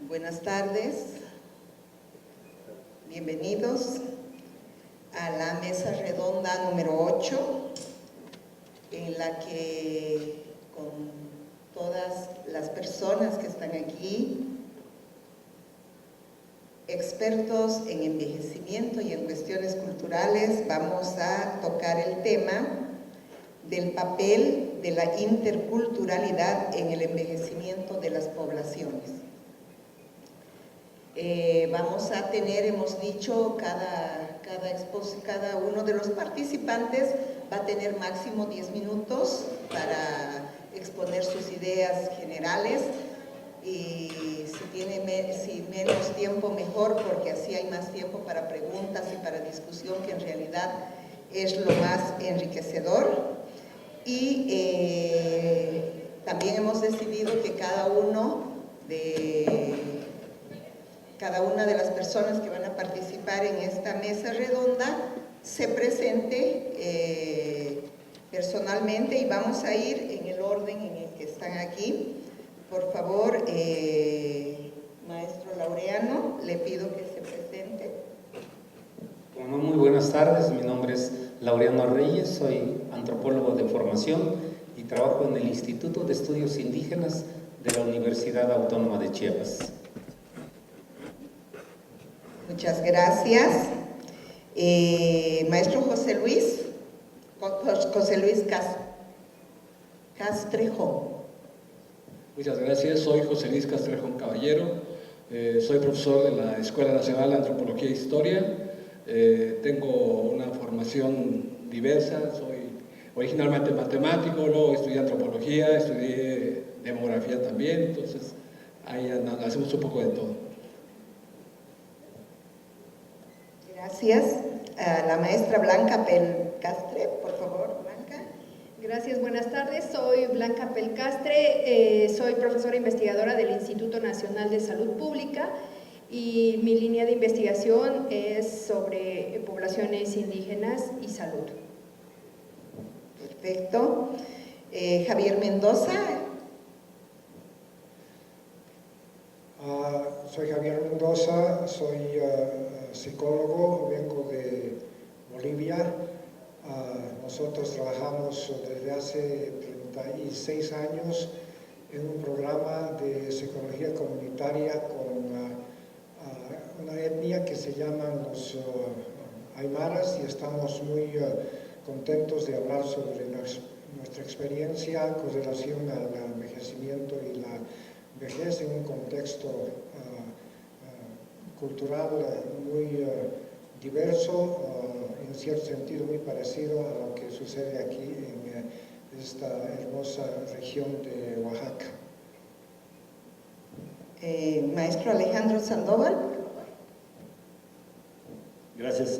Buenas tardes, bienvenidos a la mesa redonda número 8, en la que con todas las personas que están aquí, expertos en envejecimiento y en cuestiones culturales, vamos a tocar el tema del papel de la interculturalidad en el envejecimiento de las poblaciones. Vamos a tener, hemos dicho, cada uno de los participantes va a tener máximo 10 minutos para exponer sus ideas generales, y si menos tiempo mejor, porque así hay más tiempo para preguntas y para discusión, que en realidad es lo más enriquecedor. Y también hemos decidido que cada una de las personas que van a participar en esta mesa redonda se presente personalmente, y vamos a ir en el orden en el que están aquí. Por favor, maestro Laureano, le pido que se presente. Bueno, muy buenas tardes, mi nombre es Laureano Reyes, soy antropólogo de formación y trabajo en el Instituto de Estudios Indígenas de la Universidad Autónoma de Chiapas. Muchas gracias. Maestro José Luis Castrejón. Muchas gracias, soy José Luis Castrejón Caballero, soy profesor de la Escuela Nacional de Antropología e Historia, tengo una formación diversa, soy originalmente matemático, luego estudié antropología, estudié demografía también, entonces ahí hacemos un poco de todo. Gracias. La maestra Blanca Pelcastre, por favor, Blanca. Gracias, buenas tardes. Soy Blanca Pelcastre, soy profesora investigadora del Instituto Nacional de Salud Pública, y mi línea de investigación es sobre poblaciones indígenas y salud. Perfecto. Javier Mendoza. Soy Javier Mendoza, soy psicólogo, vengo de Bolivia. Nosotros trabajamos desde hace 36 años en un programa de psicología comunitaria con una etnia que se llaman los aymaras, y estamos muy contentos de hablar sobre nuestra experiencia con relación al envejecimiento y la vejez en un contexto cultural muy diverso, en cierto sentido muy parecido a lo que sucede aquí en esta hermosa región de Oaxaca. Maestro Alejandro Sandoval. Gracias.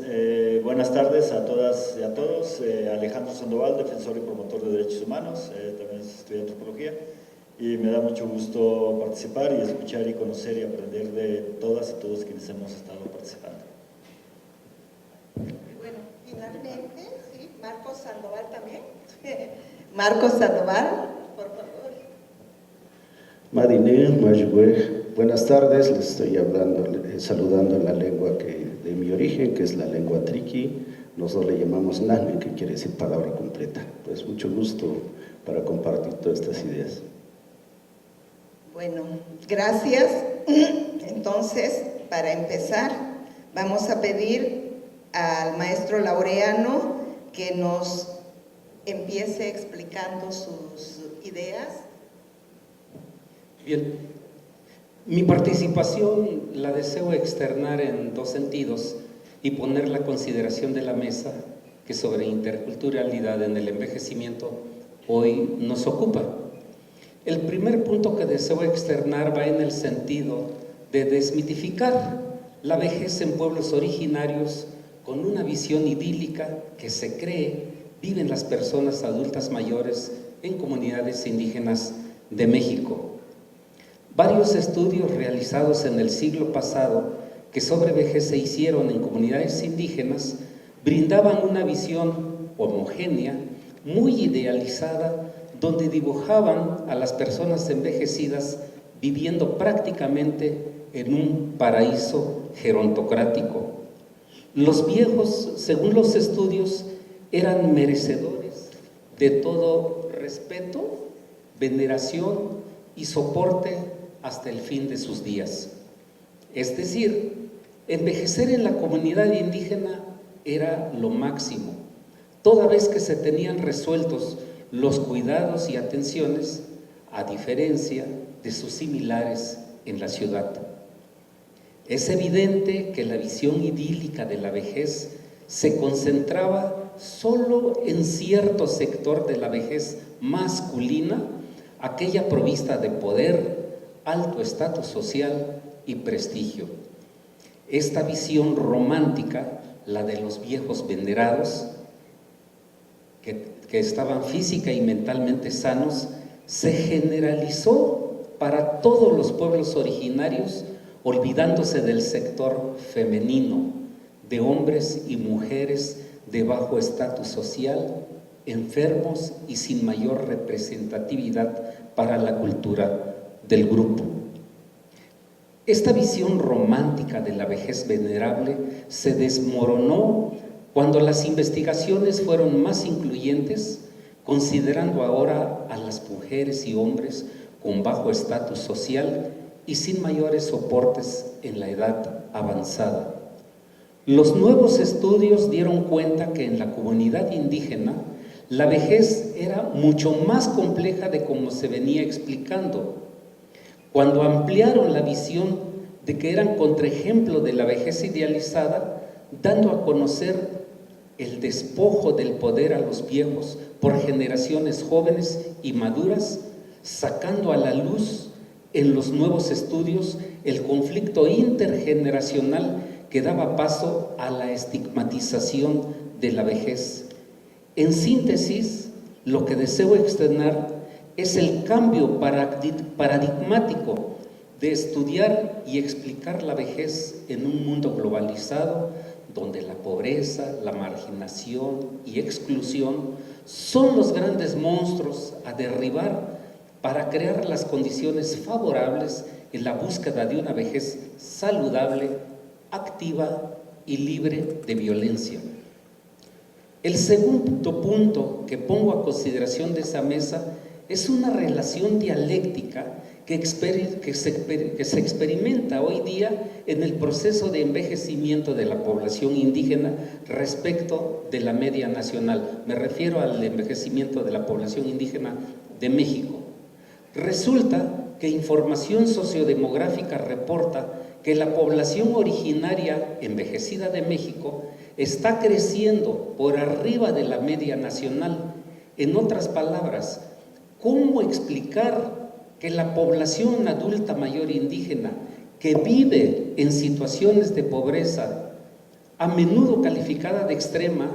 Buenas tardes a todas y a todos. Alejandro Sandoval, defensor y promotor de derechos humanos, también estudié antropología, y me da mucho gusto participar y escuchar y conocer y aprender de todas y todos quienes hemos estado participando. Bueno, finalmente, sí, Marcos Sandoval también. Marcos Sandoval, por favor. Madine, Mayuwe, buenas tardes, les estoy saludando en la lengua de mi origen, que es la lengua triqui. Nosotros le llamamos nahne, que quiere decir palabra completa. Pues mucho gusto para compartir todas estas ideas. Bueno, gracias. Entonces, para empezar, vamos a pedir al maestro Laureano que nos empiece explicando sus ideas. Bien, mi participación la deseo externar en dos sentidos y poner la consideración de la mesa que sobre interculturalidad en el envejecimiento hoy nos ocupa. El primer punto que deseo externar va en el sentido de desmitificar la vejez en pueblos originarios con una visión idílica que se cree viven las personas adultas mayores en comunidades indígenas de México. Varios estudios realizados en el siglo pasado que sobre vejez se hicieron en comunidades indígenas brindaban una visión homogénea, muy idealizada, donde dibujaban a las personas envejecidas viviendo prácticamente en un paraíso gerontocrático. Los viejos, según los estudios, eran merecedores de todo respeto, veneración y soporte hasta el fin de sus días. Es decir, envejecer en la comunidad indígena era lo máximo, toda vez que se tenían resueltos los cuidados y atenciones, a diferencia de sus similares en la ciudad. Es evidente que la visión idílica de la vejez se concentraba solo en cierto sector de la vejez masculina, aquella provista de poder, alto estatus social y prestigio. Esta visión romántica, la de los viejos venerados, que estaban física y mentalmente sanos, se generalizó para todos los pueblos originarios, olvidándose del sector femenino, de hombres y mujeres de bajo estatus social, enfermos y sin mayor representatividad para la cultura del grupo. Esta visión romántica de la vejez venerable se desmoronó cuando las investigaciones fueron más incluyentes, considerando ahora a las mujeres y hombres con bajo estatus social y sin mayores soportes en la edad avanzada. Los nuevos estudios dieron cuenta que en la comunidad indígena la vejez era mucho más compleja de como se venía explicando. Cuando ampliaron la visión de que eran contraejemplo de la vejez idealizada, dando a conocer el despojo del poder a los viejos por generaciones jóvenes y maduras, sacando a la luz en los nuevos estudios el conflicto intergeneracional que daba paso a la estigmatización de la vejez. En síntesis, lo que deseo externar es el cambio paradigmático de estudiar y explicar la vejez en un mundo globalizado, donde la pobreza, la marginación y exclusión son los grandes monstruos a derribar para crear las condiciones favorables en la búsqueda de una vejez saludable, activa y libre de violencia. El segundo punto que pongo a consideración de esa mesa es una relación dialéctica que se experimenta hoy día en el proceso de envejecimiento de la población indígena respecto de la media nacional. Me refiero al envejecimiento de la población indígena de México. Resulta que información sociodemográfica reporta que la población originaria envejecida de México está creciendo por arriba de la media nacional. En otras palabras, ¿cómo explicar que la población adulta mayor indígena que vive en situaciones de pobreza, a menudo calificada de extrema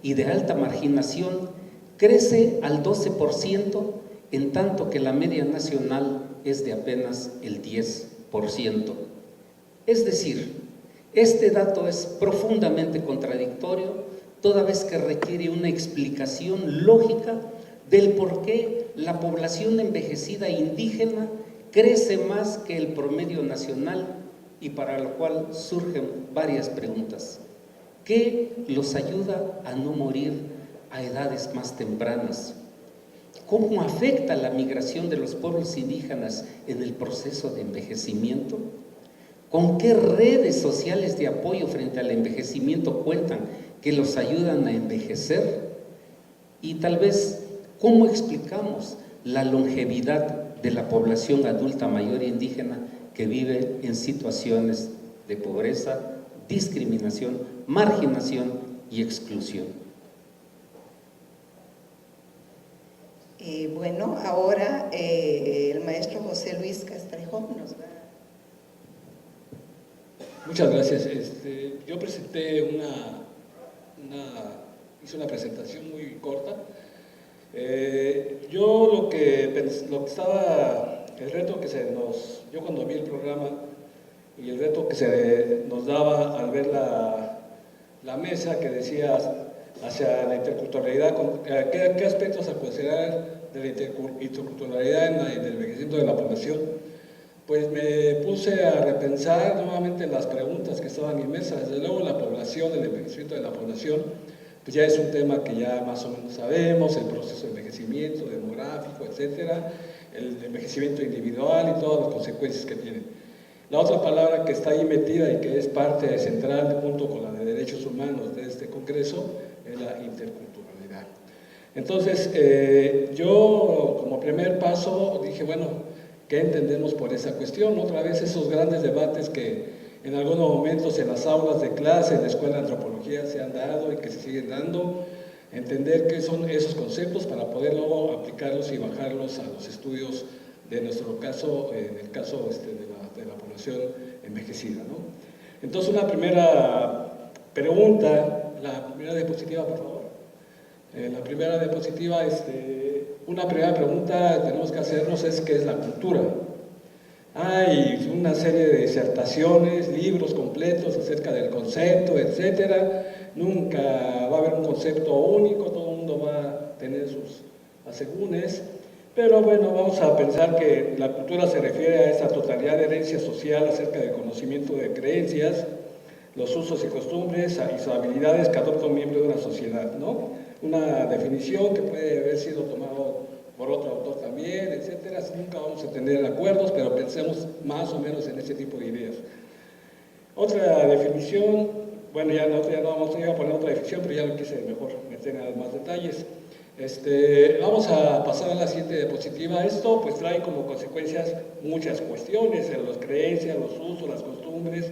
y de alta marginación, crece al 12%, en tanto que la media nacional es de apenas el 10%? Es decir, este dato es profundamente contradictorio, toda vez que requiere una explicación lógica del por qué la población envejecida indígena crece más que el promedio nacional, y para lo cual surgen varias preguntas. ¿Qué los ayuda a no morir a edades más tempranas? ¿Cómo afecta la migración de los pueblos indígenas en el proceso de envejecimiento? ¿Con qué redes sociales de apoyo frente al envejecimiento cuentan que los ayudan a envejecer? Y tal vez, ¿cómo explicamos la longevidad de la población adulta mayor indígena que vive en situaciones de pobreza, discriminación, marginación y exclusión? Bueno, ahora el maestro José Luis Castrejón nos va. Muchas gracias. Yo presenté hice una presentación muy corta. Yo lo que estaba el reto que yo cuando vi el programa y el reto que se nos daba al ver la mesa que decía hacia la interculturalidad, ¿qué aspectos a considerar de la interculturalidad en el envejecimiento de la población? Pues me puse a repensar nuevamente las preguntas que estaban inmersas. Desde luego la población, el envejecimiento de la población, pues ya es un tema que ya más o menos sabemos, el proceso de envejecimiento demográfico, etcétera, el envejecimiento individual y todas las consecuencias que tiene. La otra palabra que está ahí metida y que es parte central junto con la de derechos humanos de este Congreso es la interculturalidad. Entonces, yo como primer paso dije, bueno, ¿qué entendemos por esa cuestión? Otra vez esos grandes debates que en algunos momentos en las aulas de clase, en la escuela de antropología se han dado y que se siguen dando, entender qué son esos conceptos para poder luego aplicarlos y bajarlos a los estudios de nuestro caso, en el caso de la población envejecida, ¿no? Entonces, una primera pregunta, la primera diapositiva, por favor. La primera diapositiva, una primera pregunta que tenemos que hacernos es ¿qué es la cultura? Hay una serie de disertaciones, libros completos acerca del concepto, etcétera. Nunca va a haber un concepto único, todo el mundo va a tener sus asegúnes. Pero bueno, vamos a pensar que la cultura se refiere a esa totalidad de herencia social acerca del conocimiento de creencias, los usos y costumbres y sus habilidades que adopta un miembro de una sociedad, ¿no? Una definición que puede haber sido tomado por otro autor también, etcétera. Nunca vamos a tener acuerdos, pero pensemos más o menos en ese tipo de ideas. Otra definición, bueno, ya no vamos a poner otra definición, pero ya lo quise mejor meter en más detalles. Vamos a pasar a la siguiente diapositiva. Esto pues trae como consecuencias muchas cuestiones, las creencias, los usos, las costumbres,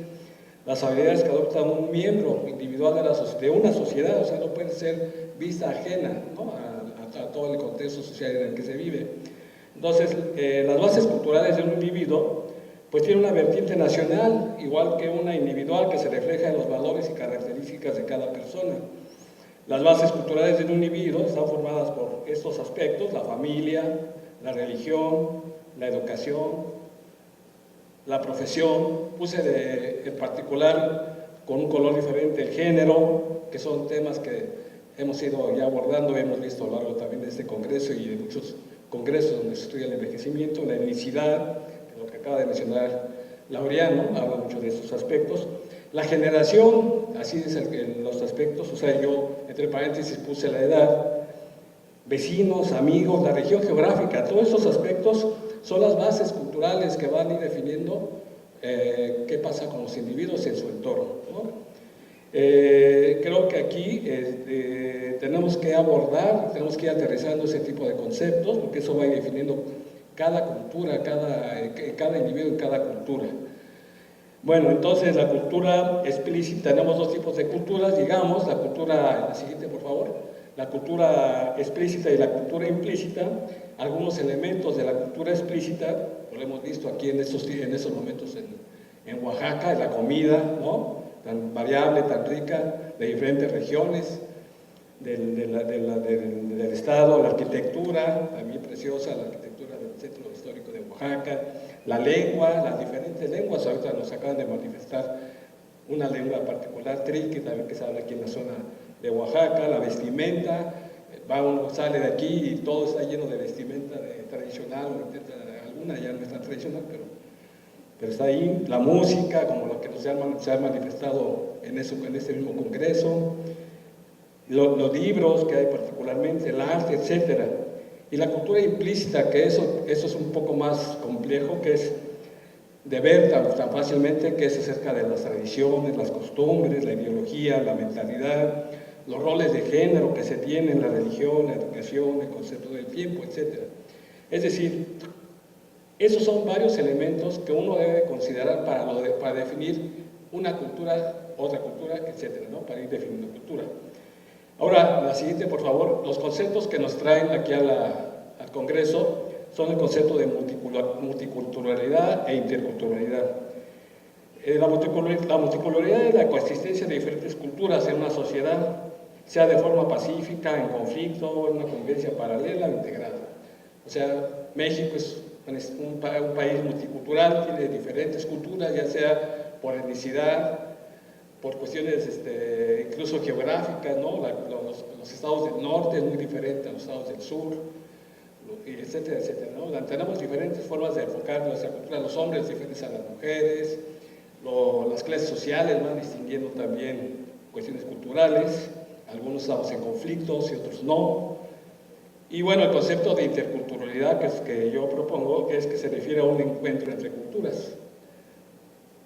las habilidades que adopta un miembro individual de una sociedad, o sea, no puede ser vista ajena, ¿no? a todo el contexto social en el que se vive. Entonces, las bases culturales de un individuo pues tiene una vertiente nacional, igual que una individual, que se refleja en los valores y características de cada persona. Las bases culturales de un individuo están formadas por estos aspectos: la familia, la religión, la educación, la profesión. Puse en particular con un color diferente el género, que son temas que hemos ido ya abordando, hemos visto a lo largo también de este congreso y de muchos congresos donde se estudia el envejecimiento. La etnicidad, lo que acaba de mencionar Laureano, habla mucho de estos aspectos. La generación, así es los aspectos, o sea, yo entre paréntesis puse la edad, vecinos, amigos, la región geográfica, todos estos aspectos son las bases culturales que van a ir definiendo qué pasa con los individuos en su entorno, ¿no? Creo que aquí tenemos que abordar, tenemos que ir aterrizando ese tipo de conceptos, porque eso va a ir definiendo cada cultura, cada individuo en cada cultura. Bueno, entonces la cultura explícita, tenemos dos tipos de culturas, digamos, la cultura, la siguiente por favor, la cultura explícita y la cultura implícita. Algunos elementos de la cultura explícita, lo hemos visto aquí en esos momentos en Oaxaca, en la comida, ¿no? Tan variable, tan rica, de diferentes regiones del estado, la arquitectura, también preciosa, la arquitectura del Centro Histórico de Oaxaca, la lengua, las diferentes lenguas. Ahorita nos acaban de manifestar una lengua particular, triqui, también que se habla aquí en la zona de Oaxaca, la vestimenta. Uno sale de aquí y todo está lleno de vestimenta tradicional, alguna ya no es tan tradicional, pero está ahí. La música, como lo que se ha manifestado en este mismo congreso, los libros que hay particularmente, el arte, etc. Y la cultura implícita, que eso es un poco más complejo, que es de ver tan fácilmente, que es acerca de las tradiciones, las costumbres, la ideología, la mentalidad, los roles de género que se tienen, la religión, la educación, el concepto del tiempo, etc. Es decir, esos son varios elementos que uno debe considerar para definir una cultura, otra cultura, etc., ¿no? Para ir definiendo cultura. Ahora, la siguiente, por favor. Los conceptos que nos traen aquí al Congreso son el concepto de multiculturalidad e interculturalidad. La multiculturalidad es la coexistencia de diferentes culturas en una sociedad, sea de forma pacífica, en conflicto, en una convivencia paralela o integrada. O sea, México es Es un país multicultural, tiene diferentes culturas, ya sea por etnicidad, por cuestiones incluso geográficas, ¿no? Los estados del norte es muy diferente a los estados del sur, etcétera, etcétera, ¿no? Tenemos diferentes formas de enfocar nuestra cultura, los hombres diferentes a las mujeres, las clases sociales van distinguiendo también cuestiones culturales, algunos estamos en conflictos y otros no. Y bueno, el concepto de interculturalidad que yo propongo es que se refiere a un encuentro entre culturas.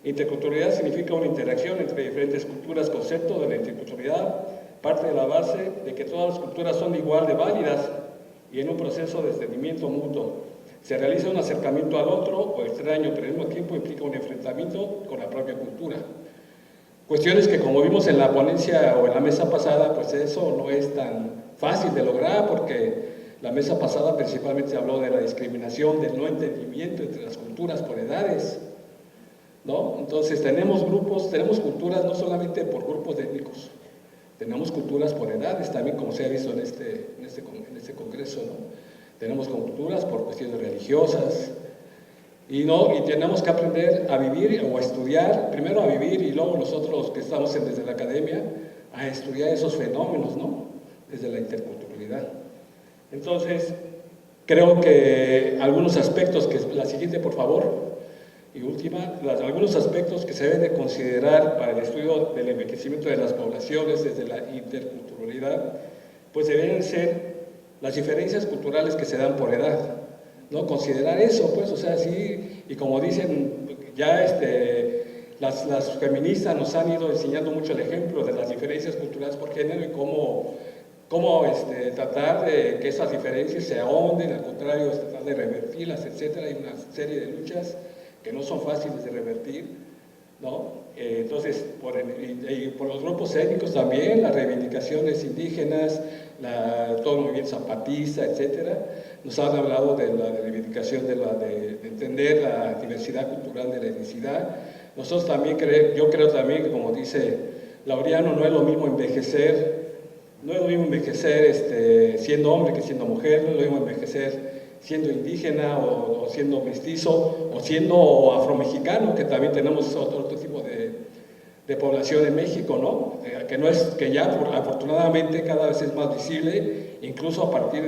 Interculturalidad significa una interacción entre diferentes culturas. Concepto de la interculturalidad parte de la base de que todas las culturas son igual de válidas y en un proceso de entendimiento mutuo. Se realiza un acercamiento al otro o extraño, pero al mismo tiempo implica un enfrentamiento con la propia cultura. Cuestiones que, como vimos en la ponencia o en la mesa pasada, pues eso no es tan fácil de lograr, porque la mesa pasada principalmente habló de la discriminación, del no entendimiento entre las culturas por edades, ¿no? Entonces tenemos grupos, tenemos culturas no solamente por grupos étnicos, tenemos culturas por edades también, como se ha visto en este congreso, ¿no? Tenemos culturas por cuestiones religiosas, y tenemos que aprender a vivir o a estudiar, primero a vivir y luego nosotros que estamos desde la academia, a estudiar esos fenómenos, ¿no? Desde la interculturalidad. Entonces, creo que algunos aspectos, la siguiente por favor, y última, algunos aspectos que se deben de considerar para el estudio del envejecimiento de las poblaciones desde la interculturalidad, pues deben ser las diferencias culturales que se dan por edad, ¿no? Considerar eso, pues, o sea, sí, y como dicen, ya las feministas nos han ido enseñando mucho el ejemplo de las diferencias culturales por género y cómo tratar de que esas diferencias se ahonden, al contrario, tratar de revertirlas, etcétera. Hay una serie de luchas que no son fáciles de revertir, ¿no? Entonces, por los grupos étnicos también, las reivindicaciones indígenas, todo el movimiento zapatista, etcétera, nos han hablado de la reivindicación de entender la diversidad cultural de la etnicidad. Nosotros también yo creo también que, como dice Laureano, no es lo mismo envejecer siendo hombre que siendo mujer, no es lo mismo envejecer siendo indígena o siendo mestizo o siendo afromexicano, que también tenemos otro tipo de población en México, ¿no? Que ya afortunadamente cada vez es más visible, incluso a partir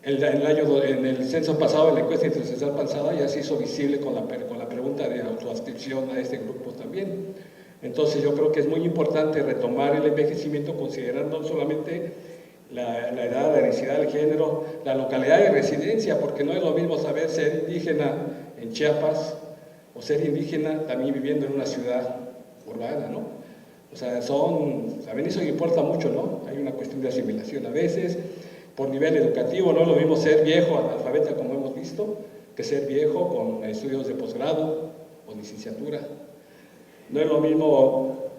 en el censo pasado, en la encuesta intercensal pasada, ya se hizo visible con la pregunta de autoadscripción a este grupo también. Entonces yo creo que es muy importante retomar el envejecimiento considerando no solamente la edad, la densidad del género, la localidad de residencia, porque no es lo mismo saber ser indígena en Chiapas o ser indígena también viviendo en una ciudad urbana, ¿no? O sea, también eso importa mucho, ¿no? Hay una cuestión de asimilación a veces, por nivel educativo, no es lo mismo ser viejo, analfabeta, como hemos visto, que ser viejo con estudios de posgrado o licenciatura. No es lo mismo,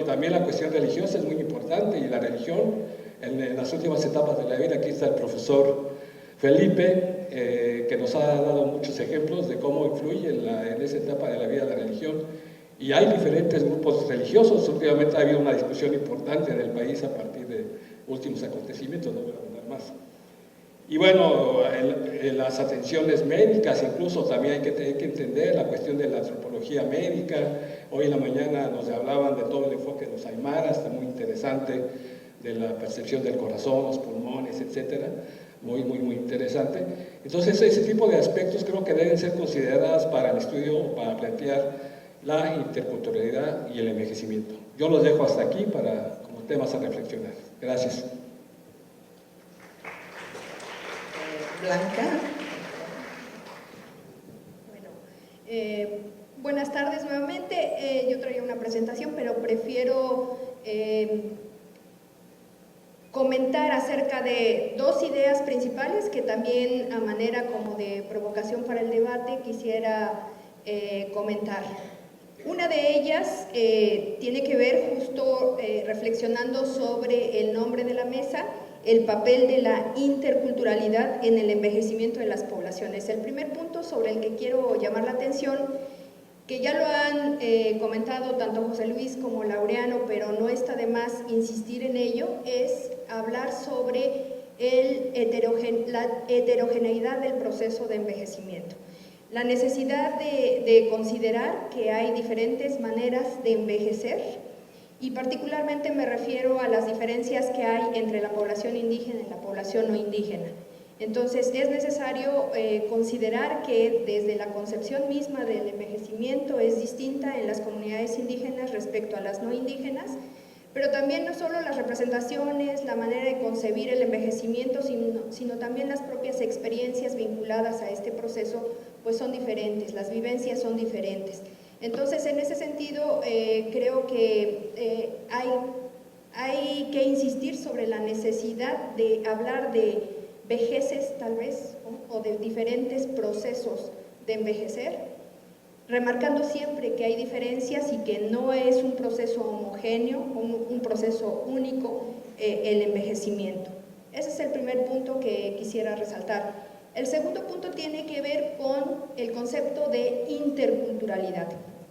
también la cuestión religiosa es muy importante, y la religión en las últimas etapas de la vida, aquí está el profesor Felipe, que nos ha dado muchos ejemplos de cómo influye en esa etapa de la vida de la religión. Y hay diferentes grupos religiosos. Últimamente ha habido una discusión importante en el país a partir de últimos acontecimientos, no voy a hablar más. Y bueno, las atenciones médicas incluso también hay que entender la cuestión de la antropología médica. Hoy en la mañana nos hablaban de todo el enfoque de los aymaras, está muy interesante, de la percepción del corazón, los pulmones, etcétera, muy interesante. Entonces ese tipo de aspectos creo que deben ser considerados para el estudio, para plantear la interculturalidad y el envejecimiento. Yo los dejo hasta aquí como temas a reflexionar. Gracias. Blanca. Bueno, buenas tardes nuevamente. Yo traía una presentación, pero prefiero comentar acerca de dos ideas principales que también, a manera como de provocación para el debate, quisiera comentar. Una de ellas tiene que ver justo reflexionando sobre el nombre de la mesa, el papel de la interculturalidad en el envejecimiento de las poblaciones. El primer punto sobre el que quiero llamar la atención, que ya lo han comentado tanto José Luis como Laureano, pero no está de más insistir en ello, es hablar sobre la heterogeneidad del proceso de envejecimiento. La necesidad de considerar que hay diferentes maneras de envejecer, y particularmente me refiero a las diferencias que hay entre la población indígena y la población no indígena. Entonces es necesario considerar que desde la concepción misma del envejecimiento es distinta en las comunidades indígenas respecto a las no indígenas, pero también no solo las representaciones, la manera de concebir el envejecimiento, sino también las propias experiencias vinculadas a este proceso, pues son diferentes, las vivencias son diferentes. Entonces, en ese sentido, creo que hay que insistir sobre la necesidad de hablar de vejeces, tal vez, ¿no? O de diferentes procesos de envejecer, remarcando siempre que hay diferencias y que no es un proceso homogéneo, un proceso único el envejecimiento. Ese es el primer punto que quisiera resaltar. El segundo punto tiene que ver con el concepto de interculturalidad.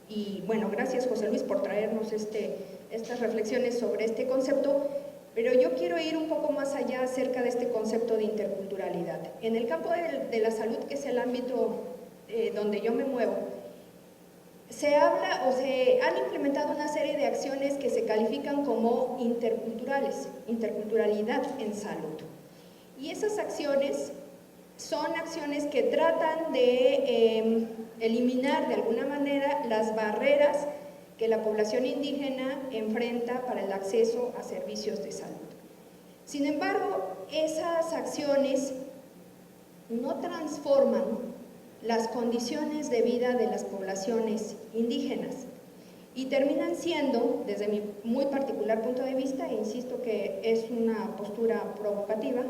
Y bueno, gracias José Luis por traernos estas reflexiones sobre este concepto, pero yo quiero ir un poco más allá acerca de este concepto de interculturalidad. En el campo de la salud, que es el ámbito donde yo me muevo, se habla o se han implementado una serie de acciones que se califican como interculturales, interculturalidad en salud. Y esas acciones son acciones que tratan de eliminar de alguna manera las barreras que la población indígena enfrenta para el acceso a servicios de salud. Sin embargo, esas acciones no transforman las condiciones de vida de las poblaciones indígenas y terminan siendo, desde mi muy particular punto de vista, e insisto que es una postura provocativa,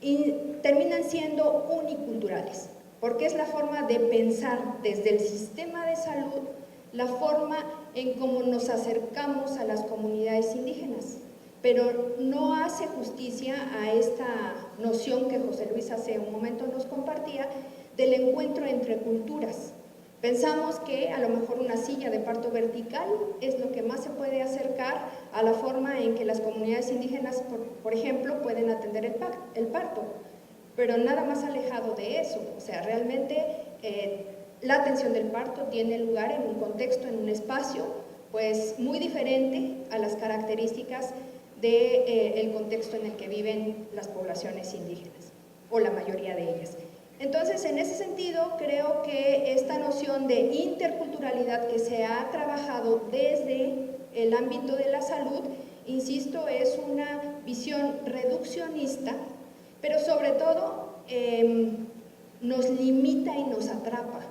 y terminan siendo uniculturales, porque es la forma de pensar desde el sistema de salud, la forma en cómo nos acercamos a las comunidades indígenas, pero no hace justicia a esta noción que José Luis hace un momento nos compartía, del encuentro entre culturas. Pensamos que a lo mejor una silla de parto vertical es lo que más se puede acercar a la forma en que las comunidades indígenas, por ejemplo, pueden atender el parto, pero nada más alejado de eso. O sea, realmente la atención del parto tiene lugar en un contexto, en un espacio, pues muy diferente a las características del contexto en el que viven las poblaciones indígenas, o la mayoría de ellas. Entonces, en ese sentido, creo que esta noción de interculturalidad que se ha trabajado desde el ámbito de la salud, insisto, es una visión reduccionista, pero sobre todo nos limita y nos atrapa,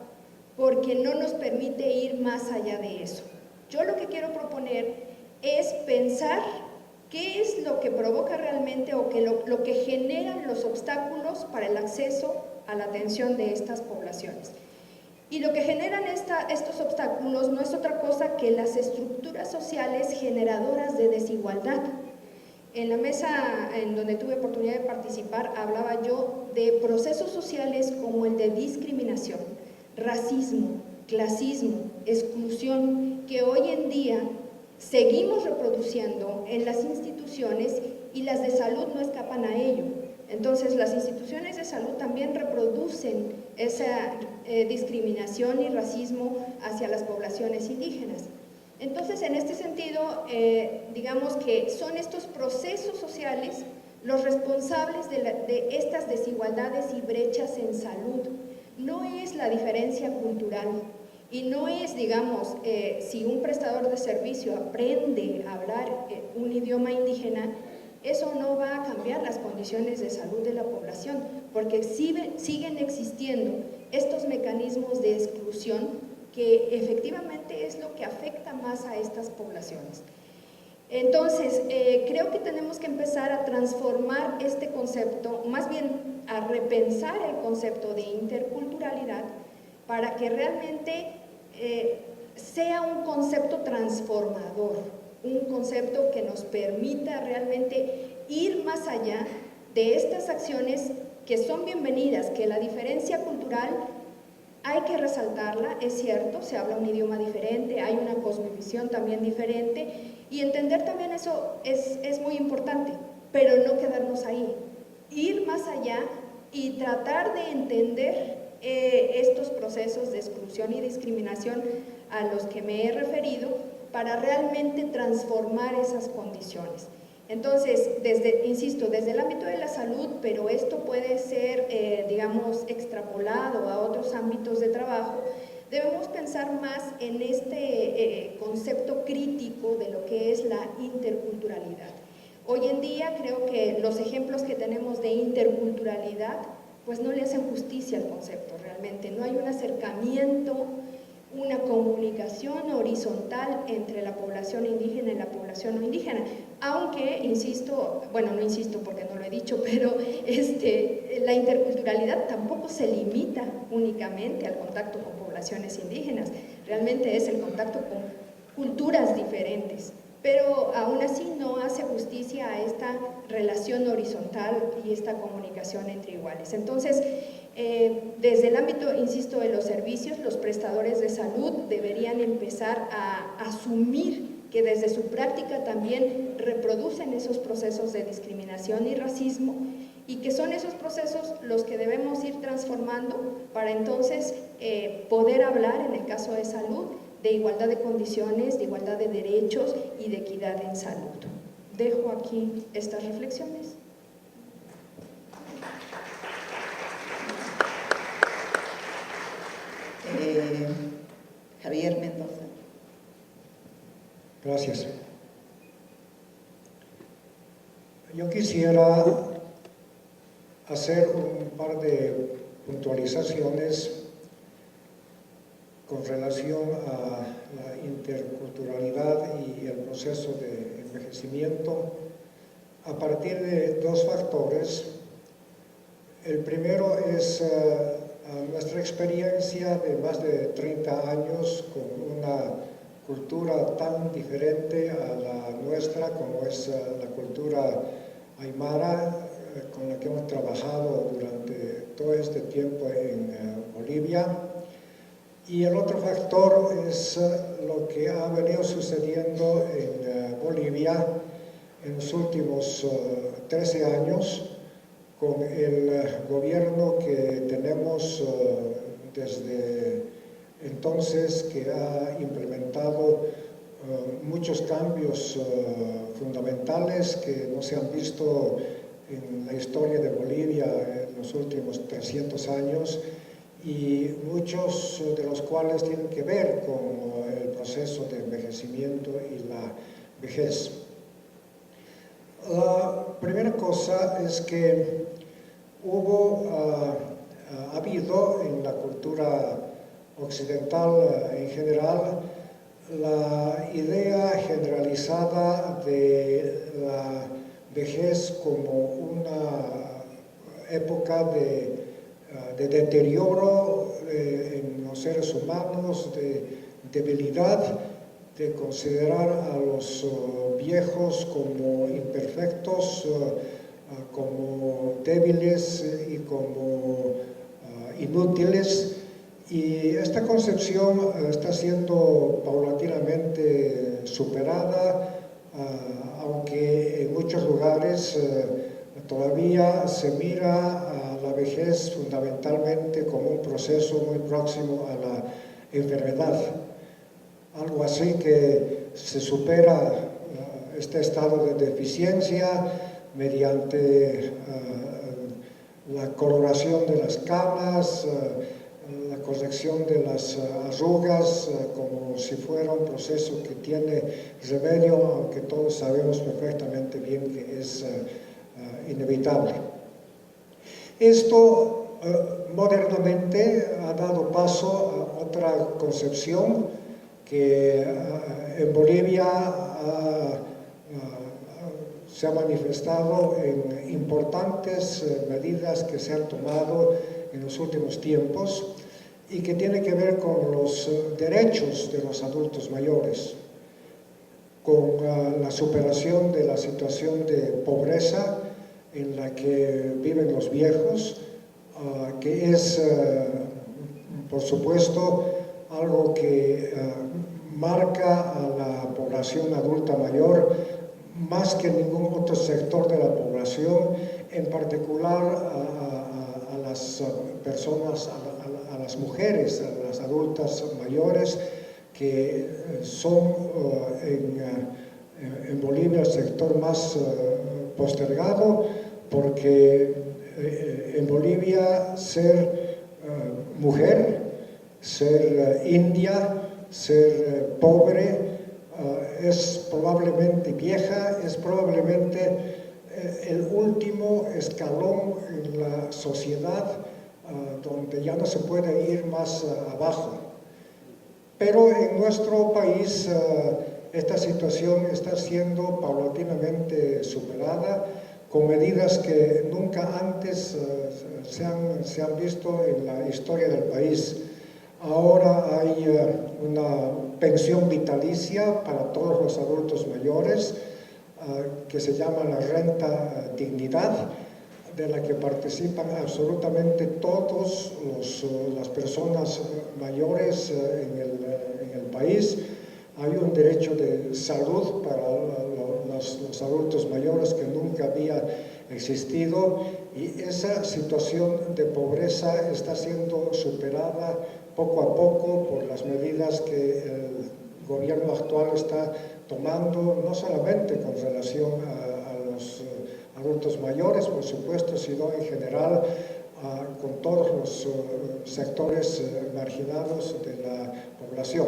porque no nos permite ir más allá de eso. Yo lo que quiero proponer es pensar qué es lo que provoca realmente o que lo que generan los obstáculos para el acceso a la atención de estas poblaciones. Y lo que generan estos obstáculos no es otra cosa que las estructuras sociales generadoras de desigualdad. En la mesa en donde tuve oportunidad de participar, hablaba yo de procesos sociales como el de discriminación, racismo, clasismo, exclusión, que hoy en día seguimos reproduciendo en las instituciones y las de salud no escapan a ello. Entonces, las instituciones de salud también reproducen esa discriminación y racismo hacia las poblaciones indígenas. Entonces, en este sentido, digamos que son estos procesos sociales los responsables de estas desigualdades y brechas en salud. No es la diferencia cultural y no es, digamos, si un prestador de servicio aprende a hablar un idioma indígena, eso no va a cambiar las condiciones de salud de la población, porque siguen existiendo estos mecanismos de exclusión que efectivamente es lo que afecta más a estas poblaciones. Entonces, creo que tenemos que empezar a transformar este concepto, más bien a repensar el concepto de interculturalidad para que realmente sea un concepto transformador, un concepto que nos permita realmente ir más allá de estas acciones que son bienvenidas, que la diferencia cultural hay que resaltarla, es cierto, se habla un idioma diferente, hay una cosmovisión también diferente y entender también eso es muy importante, pero no quedarnos ahí. ir más allá y tratar de entender estos procesos de exclusión y discriminación a los que me he referido para realmente transformar esas condiciones. Entonces, insisto, desde el ámbito de la salud, pero esto puede ser, digamos, extrapolado a otros ámbitos de trabajo, debemos pensar más en este concepto crítico de lo que es la interculturalidad. Hoy en día creo que los ejemplos que tenemos de interculturalidad pues no le hacen justicia al concepto realmente, no hay un acercamiento, una comunicación horizontal entre la población indígena y la población no indígena, aunque, insisto, bueno, no insisto porque no lo he dicho, pero la interculturalidad tampoco se limita únicamente al contacto con poblaciones indígenas, realmente es el contacto con culturas diferentes, pero aún así no hace justicia a esta relación horizontal y esta comunicación entre iguales. Entonces, desde el ámbito, insisto, de los servicios, los prestadores de salud deberían empezar a asumir que desde su práctica también reproducen esos procesos de discriminación y racismo y que son esos procesos los que debemos ir transformando para entonces poder hablar, en el caso de salud, de igualdad de condiciones, de igualdad de derechos y de equidad en salud. Dejo aquí estas reflexiones. Javier Mendoza. Gracias. Yo quisiera hacer un par de puntualizaciones con relación a la interculturalidad y el proceso de envejecimiento a partir de dos factores. El primero es nuestra experiencia de más de 30 años con una cultura tan diferente a la nuestra como es la cultura aymara, con la que hemos trabajado durante todo este tiempo en Bolivia. Y el otro factor es lo que ha venido sucediendo en Bolivia en los últimos 13 años con el gobierno que tenemos desde entonces, que ha implementado muchos cambios fundamentales que no se han visto en la historia de Bolivia en los últimos 300 años y muchos de los cuales tienen que ver con el proceso de envejecimiento y la vejez. La primera cosa es que ha habido en la cultura occidental en general la idea generalizada de la vejez como una época de deterioro en los seres humanos, de debilidad, de considerar a los viejos como imperfectos, como débiles y como inútiles. Y esta concepción está siendo paulatinamente superada, aunque en muchos lugares todavía se mira a la vejez fundamentalmente como un proceso muy próximo a la enfermedad. Algo así que se supera este estado de deficiencia mediante la coloración de las canas, la corrección de las arrugas, como si fuera un proceso que tiene remedio, aunque todos sabemos perfectamente bien que es inevitable. Esto modernamente ha dado paso a otra concepción que en Bolivia se ha manifestado en importantes medidas que se han tomado en los últimos tiempos y que tiene que ver con los derechos de los adultos mayores, con la superación de la situación de pobreza en la que viven los viejos, que es, por supuesto, algo que marca a la población adulta mayor más que ningún otro sector de la población en particular a las personas, a las mujeres, a las adultas mayores, que son en Bolivia el sector más postergado, porque en Bolivia ser mujer, ser india, ser pobre, es probablemente vieja, es probablemente el último escalón en la sociedad donde ya no se puede ir más abajo. Pero en nuestro país esta situación está siendo paulatinamente superada con medidas que nunca antes se han visto en la historia del país. Ahora hay una pensión vitalicia para todos los adultos mayores que se llama la renta dignidad, de la que participan absolutamente todas las personas mayores en el país. Hay un derecho de salud para los adultos mayores que nunca había existido, y esa situación de pobreza está siendo superada poco a poco por las medidas que el gobierno actual está tomando, no solamente con relación a los adultos mayores, por supuesto, sino en general con todos los sectores marginados de la población.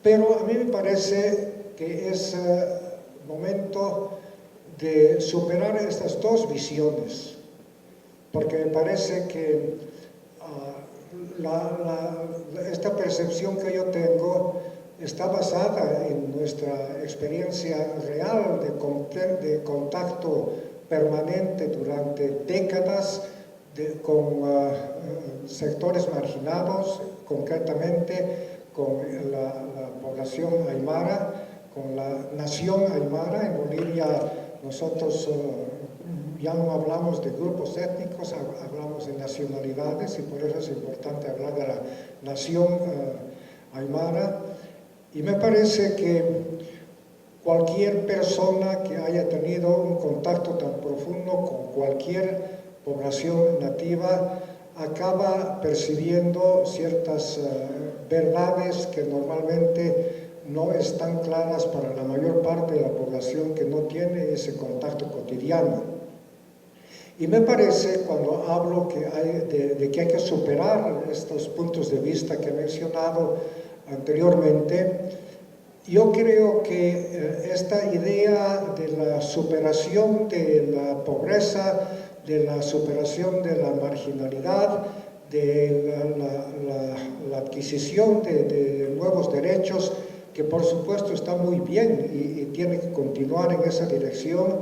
Pero a mí me parece que es momento de superar estas dos visiones, porque me parece que esta percepción que yo tengo está basada en nuestra experiencia real de contacto permanente durante décadas con sectores marginados, concretamente con la población aymara, con la nación aymara. En Bolivia nosotros ya no hablamos de grupos étnicos, hablamos de nacionalidades, y por eso es importante hablar de la nación aymara. Y me parece que cualquier persona que haya tenido un contacto tan profundo con cualquier población nativa acaba percibiendo ciertas verdades que normalmente no están claras para la mayor parte de la población que no tiene ese contacto cotidiano. Y me parece, cuando hablo de que hay que superar estos puntos de vista que he mencionado anteriormente, yo creo que esta idea de la superación de la pobreza, de la superación de la marginalidad, de la adquisición de nuevos derechos, que por supuesto está muy bien y tiene que continuar en esa dirección,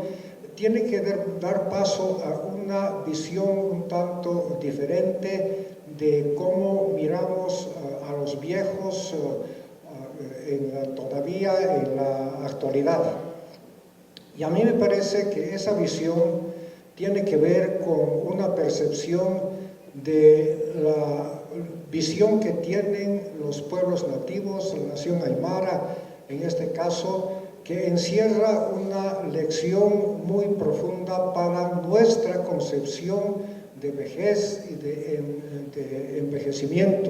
tiene que dar paso a una visión un tanto diferente de cómo miramos a los viejos todavía en la actualidad. Y a mí me parece que esa visión tiene que ver con una percepción de la visión que tienen los pueblos nativos, la nación aymara en este caso, que encierra una lección muy profunda para nuestra concepción de vejez y de envejecimiento.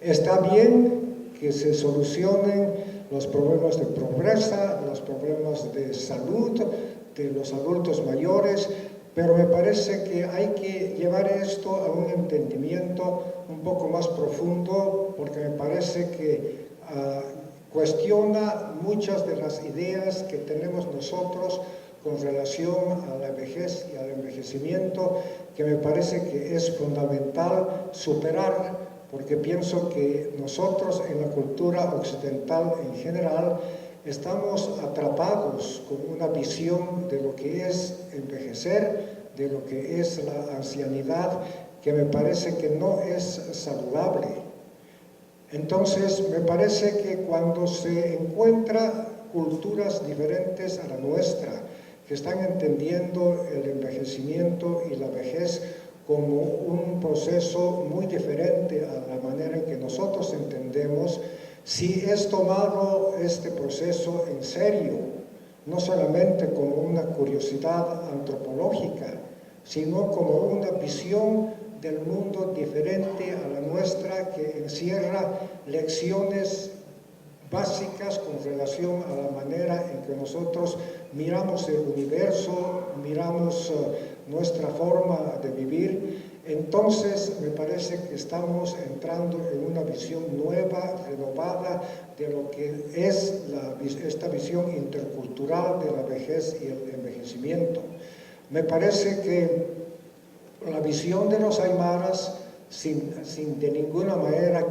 Está bien que se solucionen los problemas de pobreza, los problemas de salud de los adultos mayores, pero me parece que hay que llevar esto a un entendimiento un poco más profundo, porque me parece que cuestiona muchas de las ideas que tenemos nosotros con relación a la vejez y al envejecimiento, que me parece que es fundamental superar, porque pienso que nosotros en la cultura occidental en general estamos atrapados con una visión de lo que es envejecer, de lo que es la ancianidad, que me parece que no es saludable. Entonces, me parece que cuando se encuentra culturas diferentes a la nuestra, que están entendiendo el envejecimiento y la vejez como un proceso muy diferente a la manera en que nosotros entendemos, si es tomado este proceso en serio no solamente como una curiosidad antropológica, sino como una visión del mundo diferente a la nuestra, que encierra lecciones básicas con relación a la manera en que nosotros miramos el universo, miramos nuestra forma de vivir. Entonces me parece que estamos entrando en una visión nueva, renovada, de lo que es esta visión intercultural de la vejez y el envejecimiento. Me parece que la visión de los aymaras, sin de ninguna manera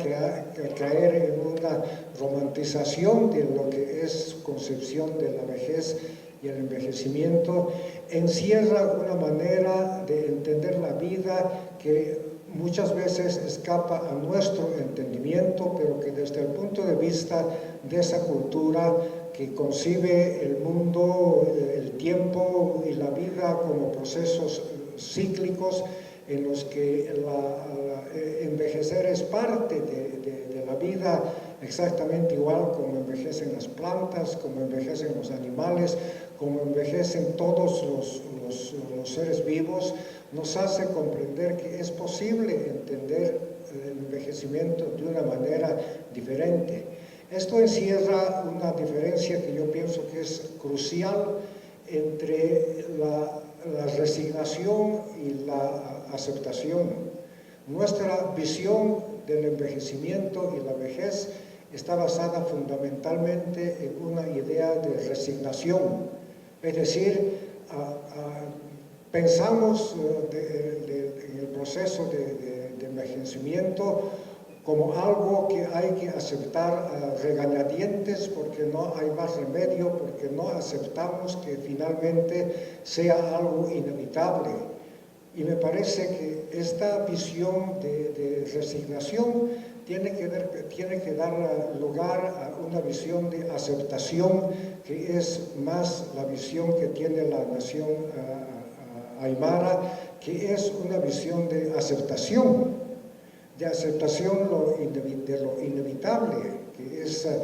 caer en una romantización de lo que es su concepción de la vejez y el envejecimiento, encierra una manera de entender la vida que muchas veces escapa a nuestro entendimiento, pero que desde el punto de vista de esa cultura que concibe el mundo, el tiempo y la vida como procesos cíclicos, en los que envejecer es parte de la vida, exactamente igual como envejecen las plantas, como envejecen los animales, como envejecen todos los seres vivos, nos hace comprender que es posible entender el envejecimiento de una manera diferente. Esto encierra una diferencia que yo pienso que es crucial entre la resignación y la aceptación. Nuestra visión del envejecimiento y la vejez está basada fundamentalmente en una idea de resignación, es decir, pensamos en el proceso de envejecimiento como algo que hay que aceptar a regañadientes porque no hay más remedio, porque no aceptamos que finalmente sea algo inevitable. Y me parece que esta visión de resignación tiene que dar lugar a una visión de aceptación, que es más la visión que tiene la nación aymara, que es una visión de aceptación de lo inevitable, que es el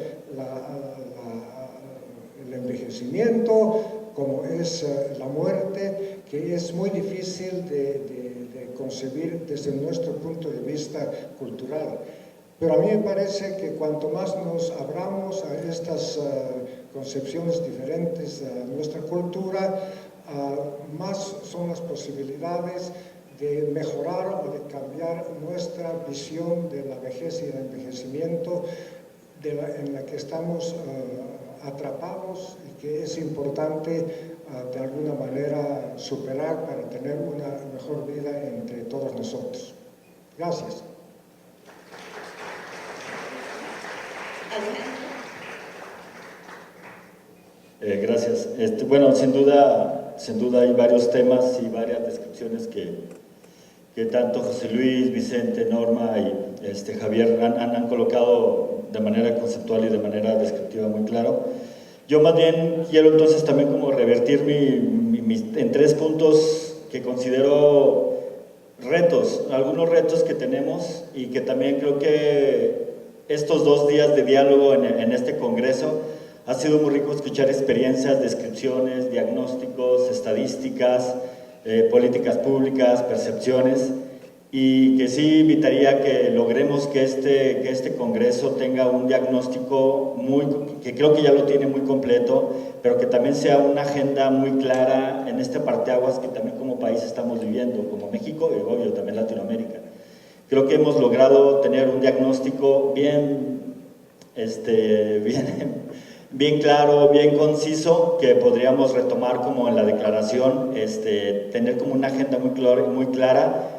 envejecimiento, como es la muerte, que es muy difícil de concebir desde nuestro punto de vista cultural. Pero a mí me parece que cuanto más nos abramos a estas concepciones diferentes a nuestra cultura, más son las posibilidades de mejorar o de cambiar nuestra visión de la vejez y el envejecimiento en la que estamos atrapados y que es importante de alguna manera superar para tener una mejor vida entre todos nosotros. Gracias. Gracias. Bueno, sin duda hay varios temas y varias descripciones que tanto José Luis, Vicente, Norma y Javier han colocado de manera conceptual y de manera descriptiva muy claro. Yo más bien quiero entonces también como revertir en 3 puntos que considero retos, algunos retos que tenemos y que también creo que estos 2 días de diálogo en este congreso ha sido muy rico escuchar experiencias, descripciones, diagnósticos, estadísticas, políticas públicas, percepciones, y que sí invitaría que logremos que este congreso tenga un diagnóstico que creo que ya lo tiene muy completo, pero que también sea una agenda muy clara en este parteaguas que también como país estamos viviendo, como México y obvio también Latinoamérica. Creo que hemos logrado tener un diagnóstico bien claro, bien conciso, que podríamos retomar como en la declaración, tener como una agenda muy clara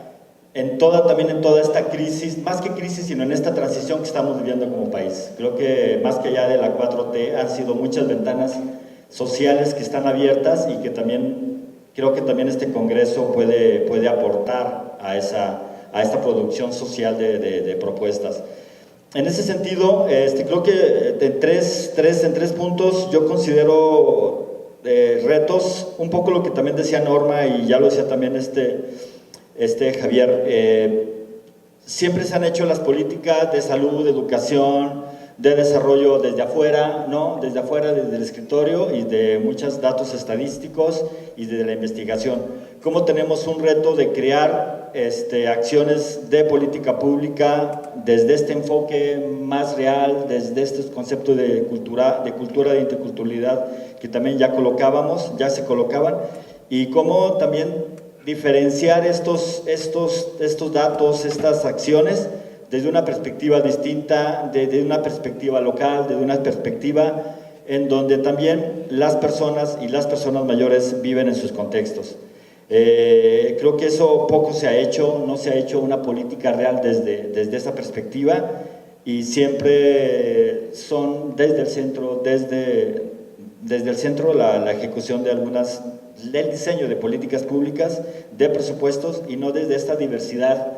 también en toda esta crisis, más que crisis, sino en esta transición que estamos viviendo como país. Creo que más que allá de la 4T han sido muchas ventanas sociales que están abiertas y que también, creo que también este congreso puede aportar a esta producción social de propuestas. En ese sentido, creo que en tres puntos yo considero retos, un poco lo que también decía Norma y ya lo decía también Javier. Siempre se han hecho las políticas de salud, de educación, de desarrollo desde afuera, ¿no? Desde afuera, desde el escritorio y de muchos datos estadísticos y de la investigación. Cómo tenemos un reto de crear acciones de política pública desde este enfoque más real, desde estos conceptos de cultura, de interculturalidad que también ya se colocaban, y cómo también diferenciar estos datos, estas acciones, desde una perspectiva distinta, desde una perspectiva local, desde una perspectiva en donde también las personas y las personas mayores viven en sus contextos. Creo que eso poco se ha hecho, no se ha hecho una política real desde esa perspectiva, y siempre son desde el centro la ejecución de del diseño de políticas públicas, de presupuestos, y no desde esta diversidad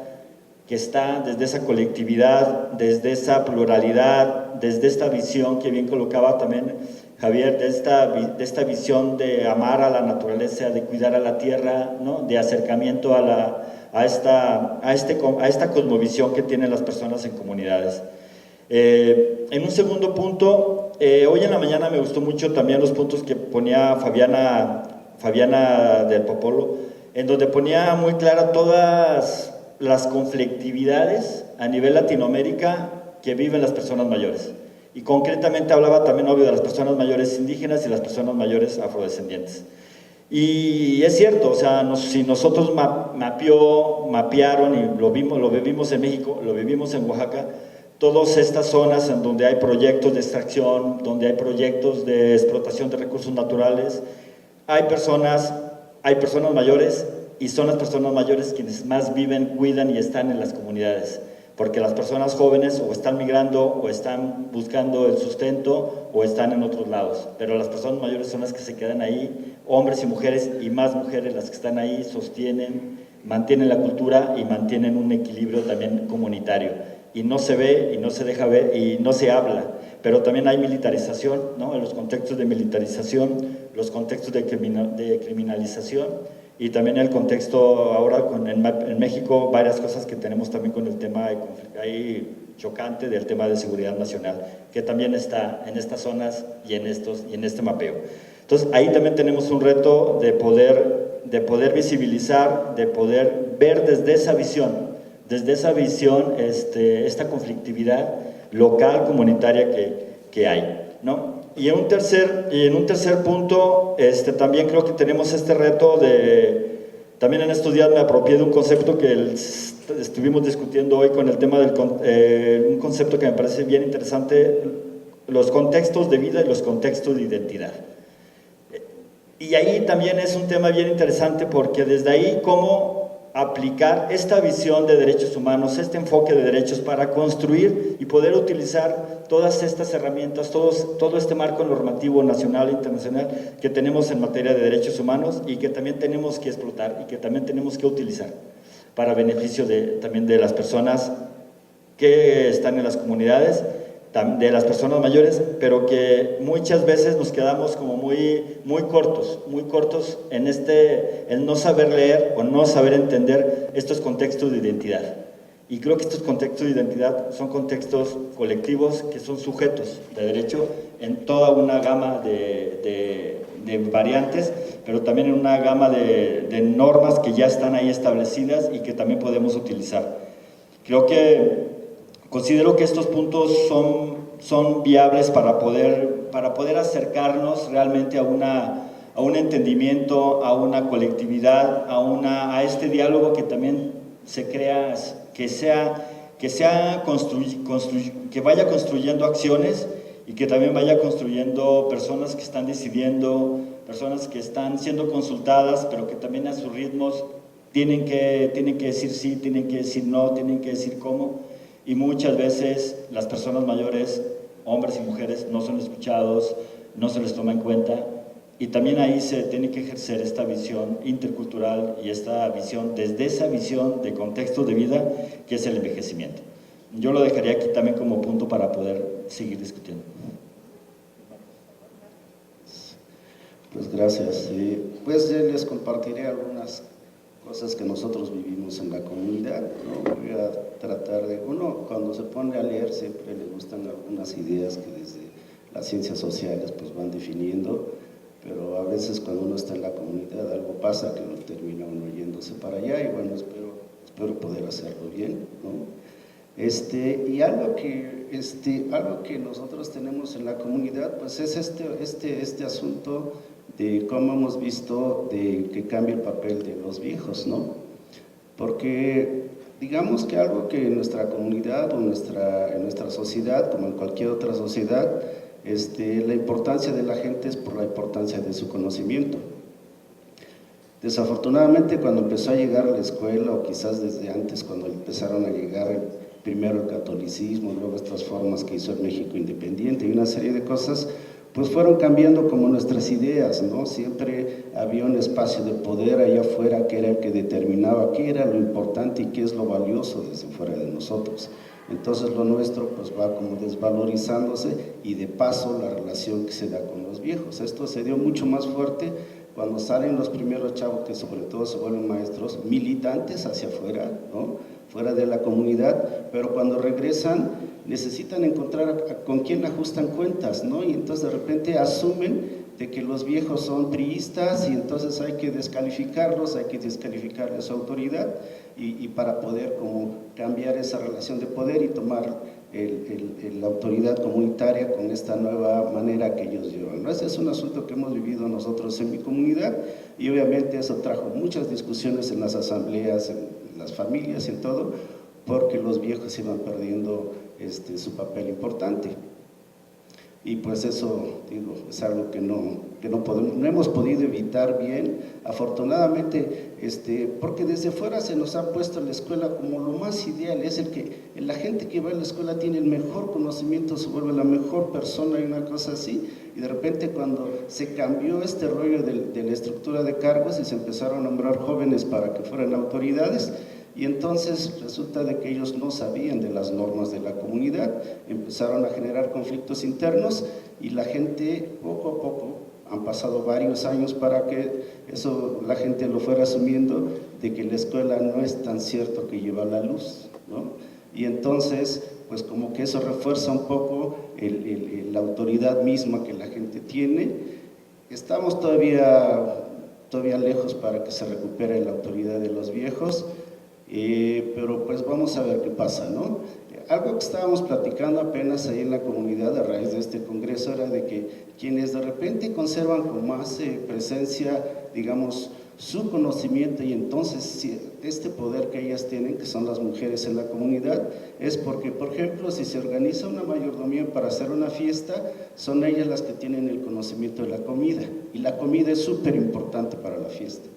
que está, desde esa colectividad, desde esa pluralidad, desde esta visión que bien colocaba también Javier, de esta visión de amar a la naturaleza, de cuidar a la tierra, ¿no? De acercamiento a esta cosmovisión que tienen las personas en comunidades. En un segundo punto, hoy en la mañana me gustó mucho también los puntos que ponía Fabiana del Popolo, en donde ponía muy clara todas las conflictividades a nivel Latinoamérica que viven las personas mayores. Y concretamente hablaba también, obvio, de las personas mayores indígenas y las personas mayores afrodescendientes. Y es cierto, o sea, si nosotros mapearon, y lo vivimos en México, lo vivimos en Oaxaca, todas estas zonas en donde hay proyectos de extracción, donde hay proyectos de explotación de recursos naturales, hay personas mayores, y son las personas mayores quienes más viven, cuidan y están en las comunidades, porque las personas jóvenes o están migrando o están buscando el sustento o están en otros lados, pero las personas mayores son las que se quedan ahí, hombres y mujeres, y más mujeres las que están ahí, mantienen la cultura y mantienen un equilibrio también comunitario, y no se ve y no se deja ver y no se habla, pero también hay militarización, ¿no? En los contextos de militarización, los contextos de criminalización, y también el contexto ahora en México, varias cosas que tenemos también con el tema ahí chocante del tema de seguridad nacional, que también está en estas zonas y en este mapeo. Entonces ahí también tenemos un reto de poder visibilizar, de poder ver desde esa visión esta conflictividad local, comunitaria que hay, ¿no? Y en un tercer punto, también creo que tenemos este reto también en estos días me apropié de un concepto que estuvimos discutiendo hoy con el tema un concepto que me parece bien interesante, los contextos de vida y los contextos de identidad. Y ahí también es un tema bien interesante, porque desde ahí cómo aplicar esta visión de derechos humanos, este enfoque de derechos para construir y poder utilizar todas estas herramientas, todo este marco normativo nacional e internacional que tenemos en materia de derechos humanos, y que también tenemos que explotar y que también tenemos que utilizar para beneficio también de las personas que están en las comunidades, de las personas mayores, pero que muchas veces nos quedamos como muy cortos en no saber leer o no saber entender estos contextos de identidad. Y creo que estos contextos de identidad son contextos colectivos que son sujetos de derecho en toda una gama de variantes, pero también en una gama de normas que ya están ahí establecidas y que también podemos utilizar. Considero que estos puntos son viables para poder acercarnos realmente a un entendimiento, a una colectividad, a este diálogo que también se crea, que vaya construyendo acciones, y que también vaya construyendo personas que están decidiendo, personas que están siendo consultadas, pero que también a sus ritmos tienen que decir sí, tienen que decir no, tienen que decir cómo. Y muchas veces las personas mayores, hombres y mujeres, no son escuchados, no se les toma en cuenta, y también ahí se tiene que ejercer esta visión intercultural y esta visión, desde esa visión de contexto de vida que es el envejecimiento. Yo lo dejaría aquí también como punto para poder seguir discutiendo. Pues gracias. Pues les compartiré algunas cosas que nosotros vivimos en la comunidad, ¿no? Voy a tratar de, uno cuando se pone a leer siempre le gustan algunas ideas que desde las ciencias sociales pues van definiendo, pero a veces cuando uno está en la comunidad algo pasa que termina uno yéndose para allá, y bueno, espero poder hacerlo bien, ¿no? Y algo que nosotros tenemos en la comunidad pues es este asunto de cómo hemos visto de que cambia el papel de los viejos, ¿no? Porque digamos que algo que en nuestra comunidad o en nuestra sociedad, como en cualquier otra sociedad, la importancia de la gente es por la importancia de su conocimiento. Desafortunadamente, cuando empezó a llegar a la escuela, o quizás desde antes, cuando empezaron a llegar primero el catolicismo, luego estas formas que hizo el México independiente y una serie de cosas, pues fueron cambiando como nuestras ideas, ¿no? Siempre había un espacio de poder allá afuera que era el que determinaba qué era lo importante y qué es lo valioso desde fuera de nosotros. Entonces lo nuestro pues va como desvalorizándose, y de paso la relación que se da con los viejos. Esto se dio mucho más fuerte cuando salen los primeros chavos, que sobre todo se vuelven maestros, militantes hacia afuera, ¿no? Fuera de la comunidad, pero cuando regresan necesitan encontrar con quién ajustan cuentas, ¿no? Y entonces de repente asumen de que los viejos son priistas y entonces hay que descalificarlos, hay que descalificarles su autoridad y para poder como cambiar esa relación de poder y tomar la autoridad comunitaria con esta nueva manera que ellos llevan, ¿no? Ese es un asunto que hemos vivido nosotros en mi comunidad, y obviamente eso trajo muchas discusiones en las asambleas, en las familias y en todo, porque los viejos iban perdiendo su papel importante. Y pues eso, digo, es algo que no hemos podido evitar bien, afortunadamente, porque desde fuera se nos ha puesto la escuela como lo más ideal, es la gente que va a la escuela tiene el mejor conocimiento, se vuelve la mejor persona y una cosa así, y de repente cuando se cambió este rollo de la estructura de cargos y se empezaron a nombrar jóvenes para que fueran autoridades, y entonces resulta de que ellos no sabían de las normas de la comunidad, empezaron a generar conflictos internos y la gente poco a poco, han pasado varios años para que eso la gente lo fuera asumiendo, de que la escuela no es tan cierto que lleva la luz, ¿no? Y entonces pues como que eso refuerza un poco la autoridad misma que la gente tiene. Estamos todavía lejos para que se recupere la autoridad de los viejos, pero pues vamos a ver qué pasa, ¿no? Algo que estábamos platicando apenas ahí en la comunidad a raíz de este congreso era de que quienes de repente conservan con más presencia, digamos, su conocimiento y entonces este poder que ellas tienen, que son las mujeres en la comunidad, es porque, por ejemplo, si se organiza una mayordomía para hacer una fiesta, son ellas las que tienen el conocimiento de la comida, y la comida es súper importante para la fiesta.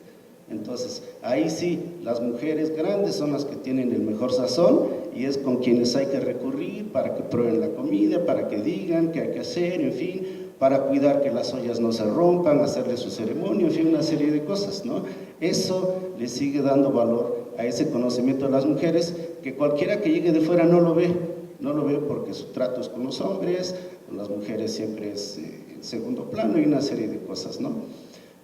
Entonces, ahí sí, las mujeres grandes son las que tienen el mejor sazón y es con quienes hay que recurrir para que prueben la comida, para que digan qué hay que hacer, en fin, para cuidar que las ollas no se rompan, hacerle su ceremonia, en fin, una serie de cosas, ¿no? Eso le sigue dando valor a ese conocimiento de las mujeres, que cualquiera que llegue de fuera no lo ve porque su trato es con los hombres, con las mujeres siempre es en segundo plano y una serie de cosas, ¿no?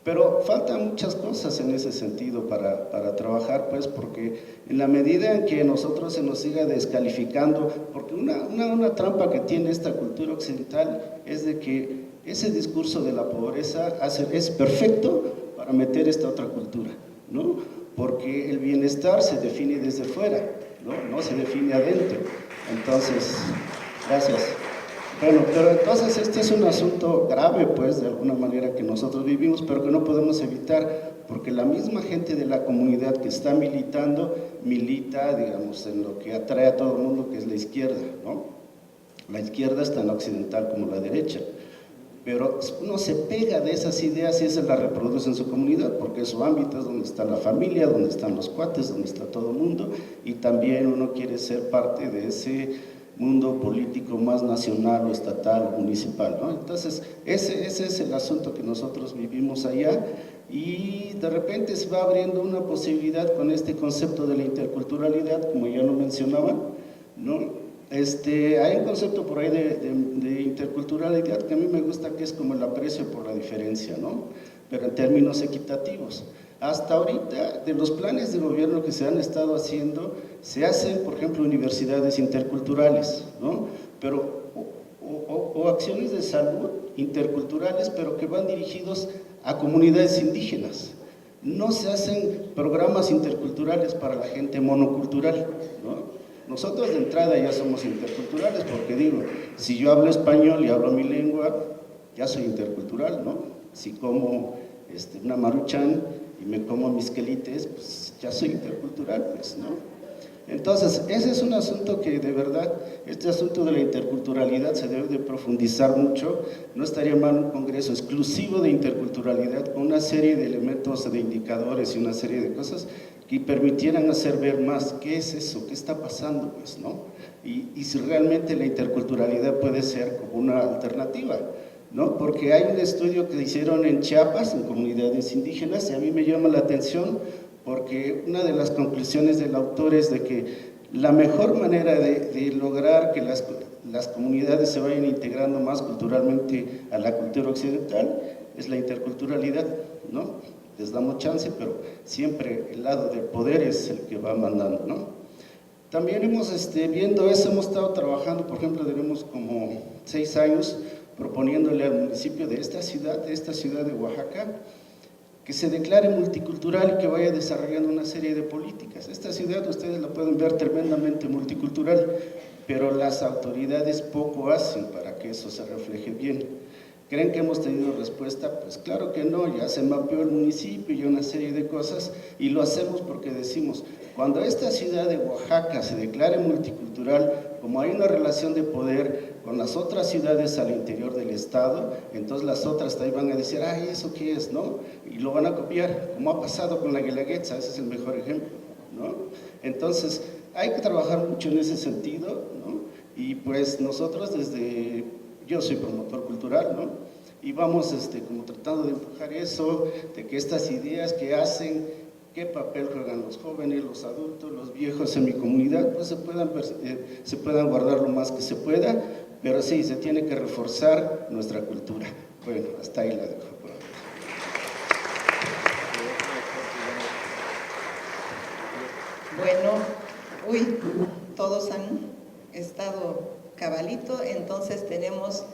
Pero faltan muchas cosas en ese sentido para trabajar, pues, porque en la medida en que nosotros se nos siga descalificando, porque una trampa que tiene esta cultura occidental es de que ese discurso de la pobreza es perfecto para meter esta otra cultura, ¿no? Porque el bienestar se define desde fuera, no se define adentro. Entonces, gracias. Bueno, pero entonces este es un asunto grave, pues, de alguna manera que nosotros vivimos, pero que no podemos evitar, porque la misma gente de la comunidad que está milita, digamos, en lo que atrae a todo el mundo, que es la izquierda, ¿no? La izquierda es tan occidental como la derecha, pero uno se pega de esas ideas y esas las reproduce en su comunidad, porque su ámbito es donde está la familia, donde están los cuates, donde está todo el mundo, y también uno quiere ser parte de ese mundo político más nacional o estatal o municipal, ¿no? Entonces, ese es el asunto que nosotros vivimos allá, y de repente se va abriendo una posibilidad con este concepto de la interculturalidad, como ya lo mencionaban, ¿no? Hay un concepto por ahí de interculturalidad que a mí me gusta, que es como el aprecio por la diferencia, ¿no? Pero en términos equitativos. Hasta ahorita, de los planes de gobierno que se han estado haciendo, se hacen, por ejemplo, universidades interculturales, ¿no? Pero, o acciones de salud interculturales, pero que van dirigidos a comunidades indígenas. No se hacen programas interculturales para la gente monocultural, ¿no? Nosotros de entrada ya somos interculturales, porque digo, si yo hablo español y hablo mi lengua, ya soy intercultural, ¿no? Si como una maruchan y me como mis quelites, pues ya soy intercultural, pues, ¿no? Entonces, ese es un asunto que de verdad, este asunto de la interculturalidad se debe de profundizar mucho. No estaría mal un congreso exclusivo de interculturalidad con una serie de elementos, de indicadores y una serie de cosas que permitieran hacer ver más qué es eso, qué está pasando, pues, ¿no? Y si realmente la interculturalidad puede ser como una alternativa, ¿no? Porque hay un estudio que hicieron en Chiapas, en comunidades indígenas, y a mí me llama la atención porque una de las conclusiones del autor es de que la mejor manera de lograr que las comunidades se vayan integrando más culturalmente a la cultura occidental es la interculturalidad, ¿no? Les damos chance, pero siempre el lado del poder es el que va mandando, ¿no? También viendo eso, hemos estado trabajando, por ejemplo, tenemos como 6 años proponiéndole al municipio de esta ciudad de Oaxaca, que se declare multicultural y que vaya desarrollando una serie de políticas. Esta ciudad ustedes la pueden ver tremendamente multicultural, pero las autoridades poco hacen para que eso se refleje bien. ¿Creen que hemos tenido respuesta? Pues claro que no, ya se mapeó el municipio y una serie de cosas, y lo hacemos porque decimos, cuando esta ciudad de Oaxaca se declare multicultural, como hay una relación de poder con las otras ciudades al interior del estado, entonces las otras ahí van a decir, ay, ¿eso qué es?, ¿no? Y lo van a copiar, como ha pasado con la Guelaguetza, ese es el mejor ejemplo, ¿no? Entonces, hay que trabajar mucho en ese sentido, ¿no? Y pues nosotros yo soy promotor cultural, ¿no? Y vamos como tratando de empujar eso, de que estas ideas que hacen, qué papel juegan los jóvenes, los adultos, los viejos en mi comunidad, pues se puedan guardar lo más que se pueda, pero sí, se tiene que reforzar nuestra cultura. Bueno, hasta ahí la dejo. Bueno, todos han estado cabalito, entonces tenemos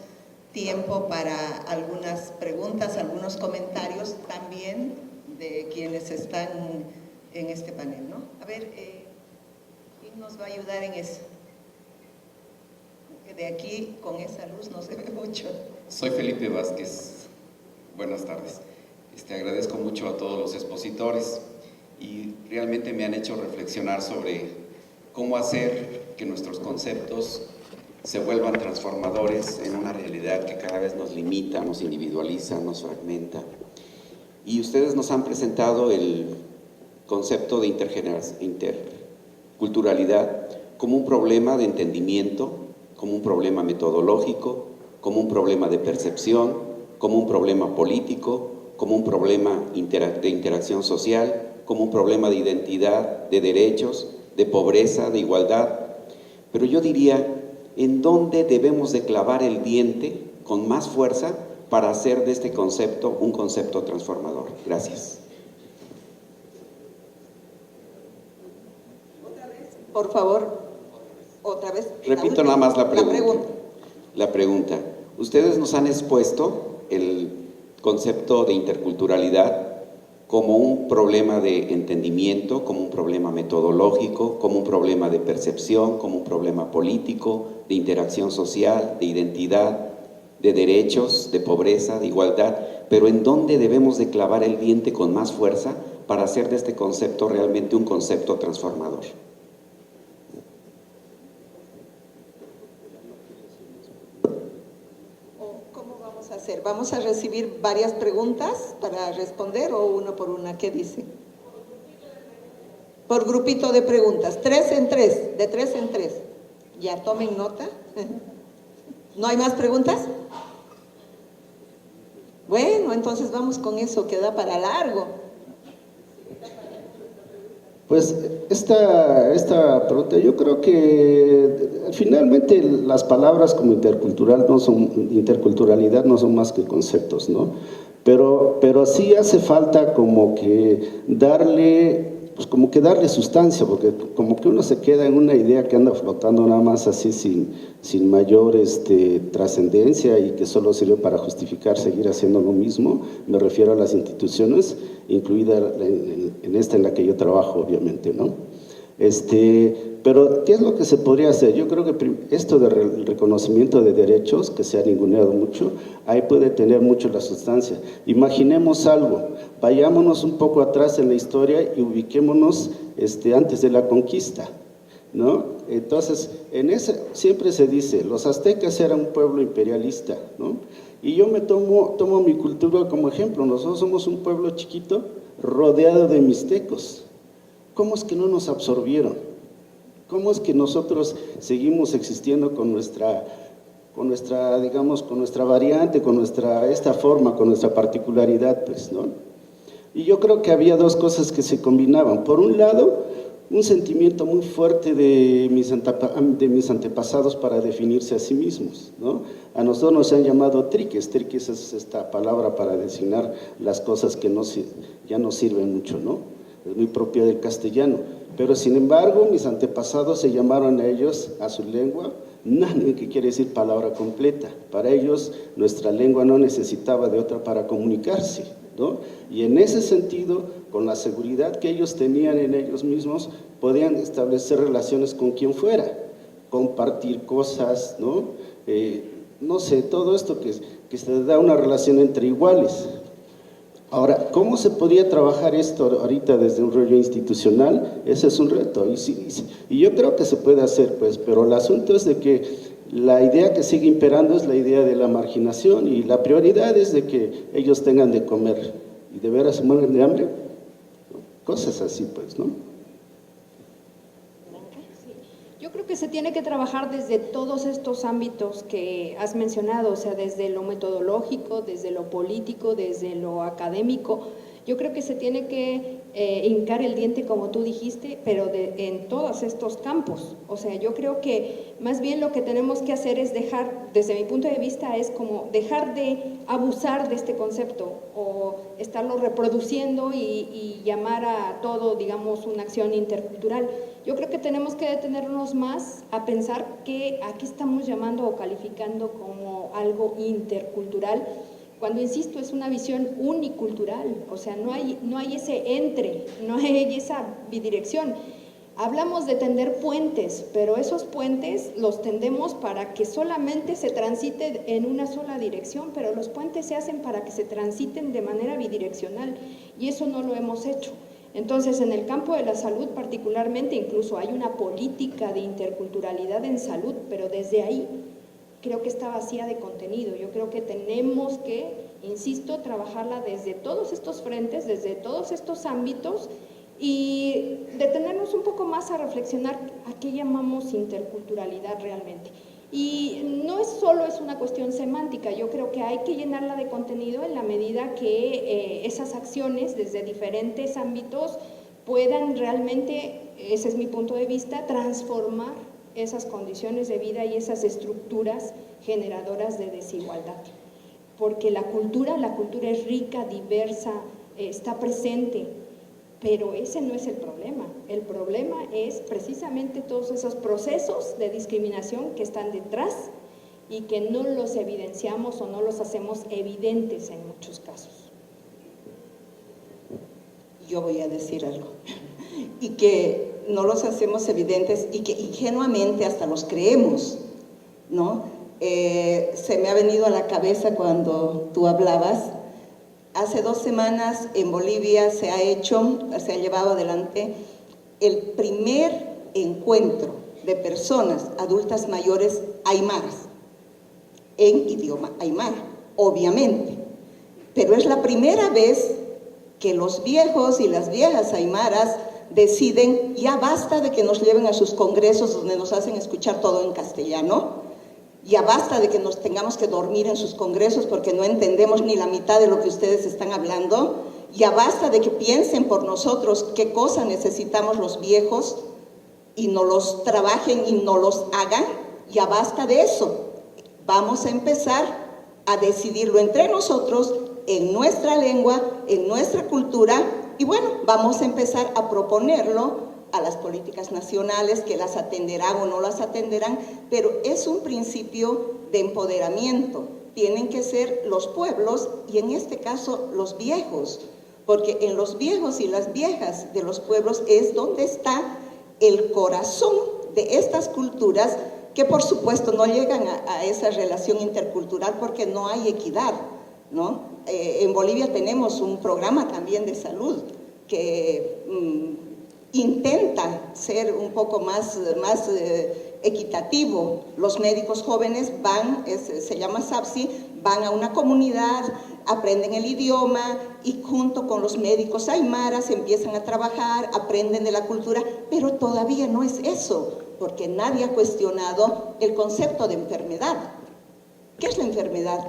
tiempo para algunas preguntas, algunos comentarios también de quienes están en este panel, ¿no? A ver, ¿quién nos va a ayudar en eso? De aquí, con esa luz, no se ve mucho. Soy Felipe Vázquez. Buenas tardes. Agradezco mucho a todos los expositores y realmente me han hecho reflexionar sobre cómo hacer que nuestros conceptos se vuelvan transformadores en una realidad que cada vez nos limita, nos individualiza, nos fragmenta. Y ustedes nos han presentado el concepto de interculturalidad como un problema de entendimiento, como un problema metodológico, como un problema de percepción, como un problema político, como un problema de interacción social, como un problema de identidad, de derechos, de pobreza, de igualdad. Pero yo diría, ¿en dónde debemos de clavar el diente con más fuerza para hacer de este concepto un concepto transformador? Gracias. Otra vez, por favor, otra vez. Repito nada más la pregunta. La pregunta. Ustedes nos han expuesto el concepto de interculturalidad como un problema de entendimiento, como un problema metodológico, como un problema de percepción, como un problema político, de interacción social, de identidad, de derechos, de pobreza, de igualdad, pero ¿en dónde debemos de clavar el diente con más fuerza para hacer de este concepto realmente un concepto transformador? ¿Cómo vamos a hacer? ¿Vamos a recibir varias preguntas para responder o uno por una? ¿Qué dice? Por grupito de preguntas, 3 en 3, de 3 en 3. Ya tomen nota. ¿No hay más preguntas? Bueno, entonces vamos con eso, que da para largo. Pues esta pregunta, yo creo que finalmente las palabras como interculturalidad no son más que conceptos, ¿no? Pero sí hace falta como que darle sustancia, porque como que uno se queda en una idea que anda flotando nada más así sin mayor trascendencia y que solo sirve para justificar seguir haciendo lo mismo. Me refiero a las instituciones, incluida en esta en la que yo trabajo, obviamente, ¿no? Pero, ¿qué es lo que se podría hacer? Yo creo que esto del reconocimiento de derechos, que se ha ninguneado mucho, ahí puede tener mucho la sustancia. Imaginemos algo, vayámonos un poco atrás en la historia y ubiquémonos antes de la conquista, ¿no? Entonces, siempre se dice, los aztecas eran un pueblo imperialista, ¿no? Y yo tomo mi cultura como ejemplo. Nosotros somos un pueblo chiquito rodeado de mixtecos. ¿Cómo es que no nos absorbieron? ¿Cómo es que nosotros seguimos existiendo con nuestra variante, con esta forma, con nuestra particularidad, pues, ¿no? Y yo creo que había dos cosas que se combinaban. Por un lado, un sentimiento muy fuerte de mis antepasados para definirse a sí mismos, ¿no? A nosotros nos han llamado triques. Triques es esta palabra para designar las cosas que ya no sirven mucho, ¿no? Es muy propia del castellano. Pero sin embargo, mis antepasados se llamaron a ellos, a su lengua, Nani, que quiere decir palabra completa. Para ellos, nuestra lengua no necesitaba de otra para comunicarse, ¿no? Y en ese sentido, con la seguridad que ellos tenían en ellos mismos, podían establecer relaciones con quien fuera, compartir cosas, ¿no? No sé, todo esto que se da una relación entre iguales. Ahora, ¿cómo se podría trabajar esto ahorita desde un rollo institucional? Ese es un reto, y yo creo que se puede hacer, pues, pero el asunto es de que la idea que sigue imperando es la idea de la marginación, y la prioridad es de que ellos tengan de comer, y de veras se mueren de hambre, cosas así, pues, ¿no? Yo creo que se tiene que trabajar desde todos estos ámbitos que has mencionado, o sea, desde lo metodológico, desde lo político, desde lo académico. Yo creo que se tiene que hincar el diente, como tú dijiste, pero en todos estos campos. O sea, yo creo que más bien lo que tenemos que hacer es dejar, desde mi punto de vista, es como dejar de abusar de este concepto o estarlo reproduciendo y llamar a todo, digamos, una acción intercultural. Yo creo que tenemos que detenernos más a pensar que aquí estamos llamando o calificando como algo intercultural, cuando, insisto, es una visión unicultural. O sea, no hay ese entre, no hay esa bidirección. Hablamos de tender puentes, pero esos puentes los tendemos para que solamente se transite en una sola dirección, pero los puentes se hacen para que se transiten de manera bidireccional, y eso no lo hemos hecho. Entonces, en el campo de la salud particularmente, incluso hay una política de interculturalidad en salud, pero desde ahí creo que está vacía de contenido. Yo creo que tenemos que, insisto, trabajarla desde todos estos frentes, desde todos estos ámbitos, y detenernos un poco más a reflexionar a qué llamamos interculturalidad realmente. Y no es solo una cuestión semántica, yo creo que hay que llenarla de contenido en la medida que esas acciones desde diferentes ámbitos puedan realmente, ese es mi punto de vista, transformar esas condiciones de vida y esas estructuras generadoras de desigualdad. Porque la cultura es rica, diversa, está presente, pero ese no es el problema. El problema es precisamente todos esos procesos de discriminación que están detrás y que no los evidenciamos o no los hacemos evidentes en muchos casos. Yo voy a decir algo, y que no los hacemos evidentes y que ingenuamente hasta los creemos, ¿no? Se me ha venido a la cabeza cuando tú hablabas. Hace 2 semanas en Bolivia se ha llevado adelante el primer encuentro de personas adultas mayores aymaras, en idioma aymara, obviamente, pero es la primera vez que los viejos y las viejas aymaras deciden, ya basta de que nos lleven a sus congresos donde nos hacen escuchar todo en castellano, ya basta de que nos tengamos que dormir en sus congresos porque no entendemos ni la mitad de lo que ustedes están hablando, Ya basta de que piensen por nosotros qué cosa necesitamos los viejos y no los trabajen y no los hagan. Ya basta de eso. Vamos a empezar a decidirlo entre nosotros, en nuestra lengua, en nuestra cultura, y bueno, vamos a empezar a proponerlo a las políticas nacionales, que las atenderán o no las atenderán, pero es un principio de empoderamiento. Tienen que ser los pueblos, y en este caso los viejos, porque en los viejos y las viejas de los pueblos es donde está el corazón de estas culturas, que por supuesto no llegan a esa relación intercultural porque no hay equidad, ¿no? En Bolivia tenemos un programa también de salud que intenta ser un poco más equitativo. Los médicos jóvenes van, se llama SAPSI, van a una comunidad, aprenden el idioma y junto con los médicos aymaras empiezan a trabajar, aprenden de la cultura, pero todavía no es eso, porque nadie ha cuestionado el concepto de enfermedad. ¿Qué es la enfermedad?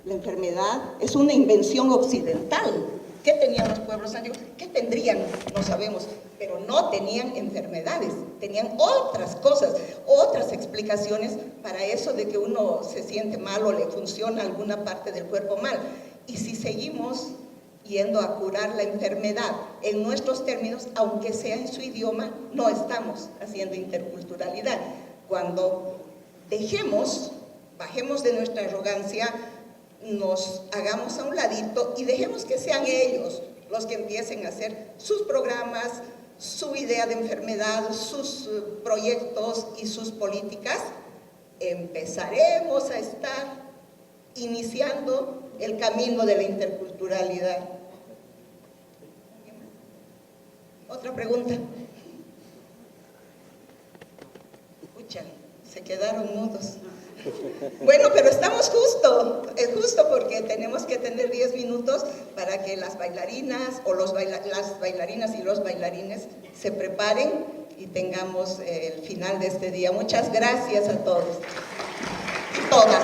La enfermedad es una invención occidental. ¿Qué tenían los pueblos antiguos? ¿Qué tendrían? No sabemos, pero no tenían enfermedades, tenían otras cosas, otras explicaciones para eso de que uno se siente mal o le funciona alguna parte del cuerpo mal. Y si seguimos yendo a curar la enfermedad en nuestros términos, aunque sea en su idioma, no estamos haciendo interculturalidad. Cuando bajemos de nuestra arrogancia, nos hagamos a un ladito y dejemos que sean ellos los que empiecen a hacer sus programas, su idea de enfermedad, sus proyectos y sus políticas, empezaremos a estar iniciando el camino de la interculturalidad. ¿Otra pregunta? Escucha, se quedaron mudos. Bueno, pero estamos justo porque tenemos que tener 10 minutos para que las bailarinas o las bailarinas y los bailarines se preparen y tengamos el final de este día. Muchas gracias a todos y todas.